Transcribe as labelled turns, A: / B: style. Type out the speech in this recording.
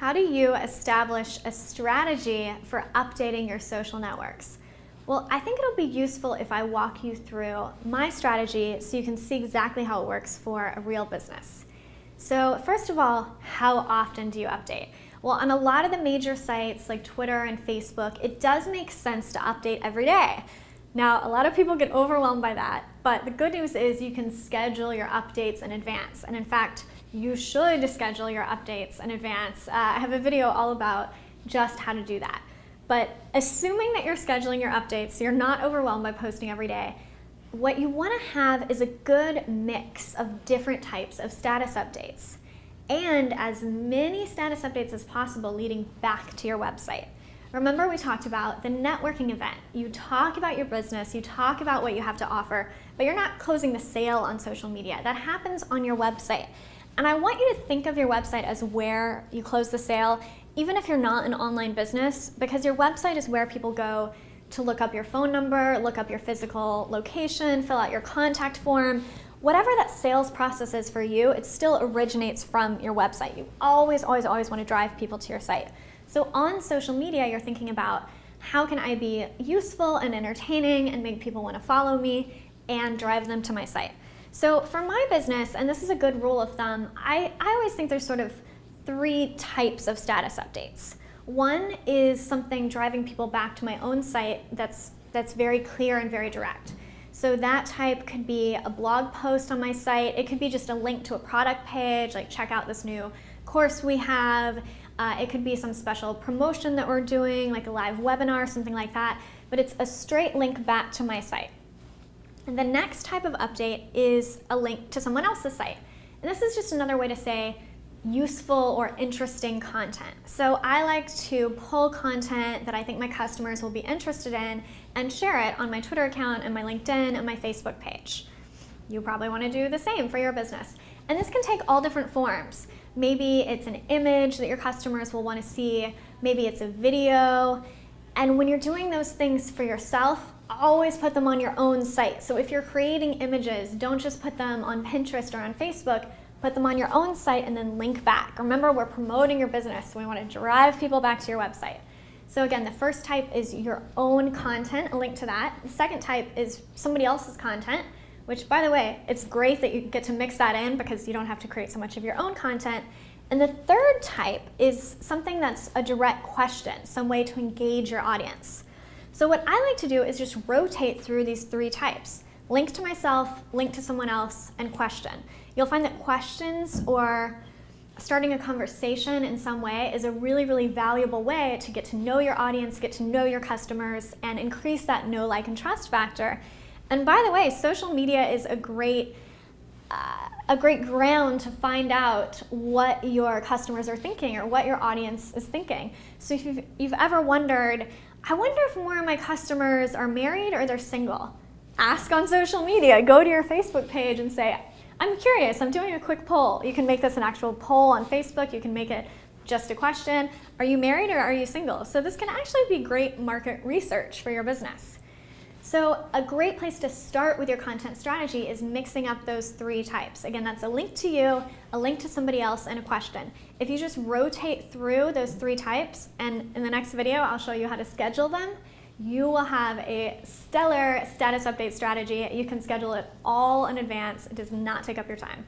A: How do you establish a strategy for updating your social networks? Well, I think it'll be useful if I walk you through my strategy so you can see exactly how it works for a real business. So first of all, how often do you update? Well, on a lot of the major sites like Twitter and Facebook, it does make sense to update every day. Now, a lot of people get overwhelmed by that, but the good news is you can schedule your updates in advance. And in fact, you should schedule your updates in advance. I have a video all about just how to do that. But assuming that you're scheduling your updates, so you're not overwhelmed by posting every day, what you want to have is a good mix of different types of status updates and as many status updates as possible leading back to your website. Remember, we talked about the networking event. You talk about your business, you talk about what you have to offer, but you're not closing the sale on social media. That happens on your website. And I want you to think of your website as where you close the sale, even if you're not an online business, because your website is where people go to look up your phone number, look up your physical location, fill out your contact form. Whatever that sales process is for you, it still originates from your website. You always want to drive people to your site. So on social media, you're thinking about how can I be useful and entertaining and make people want to follow me and drive them to my site. So for my business, and this is a good rule of thumb, I always think there's sort of three types of status updates. One is something driving people back to my own site that's very clear and very direct. So that type could be a blog post on my site. It could be just a link to a product page, like check out this new course we have. It could be some special promotion that we're doing, like a live webinar, something like that. But it's a straight link back to my site. And the next type of update is a link to someone else's site. And this is just another way to say useful or interesting content. So I like to pull content that I think my customers will be interested in and share it on my Twitter account and my LinkedIn and my Facebook page. You probably want to do the same for your business. And this can take all different forms. Maybe it's an image that your customers will want to see. Maybe it's a video. And when you're doing those things for yourself, always put them on your own site. So if you're creating images, don't just put them on Pinterest or on Facebook, put them on your own site and then link back. Remember, we're promoting your business, so we want to drive people back to your website. So again, the first type is your own content, a link to that. The second type is somebody else's content, which by the way, it's great that you get to mix that in because you don't have to create so much of your own content. And the third type is something that's a direct question, some way to engage your audience. So what I like to do is just rotate through these three types. Link to myself, link to someone else, and question. You'll find that questions or starting a conversation in some way is a really valuable way to get to know your audience, get to know your customers, and increase that know, like, and trust factor. And by the way, social media is a great ground to find out what your customers are thinking or what your audience is thinking. So if you've ever wondered, I wonder if more of my customers are married or they're single, ask on social media. Go to your Facebook page and say, I'm curious, I'm doing a quick poll. You can make this an actual poll on Facebook. You can make it just a question. Are you married or are you single? So this can actually be great market research for your business. So a great place to start with your content strategy is mixing up those three types. Again, that's a link to you, a link to somebody else, and a question. If you just rotate through those three types, and in the next video, I'll show you how to schedule them, you will have a stellar status update strategy. You can schedule it all in advance. It does not take up your time.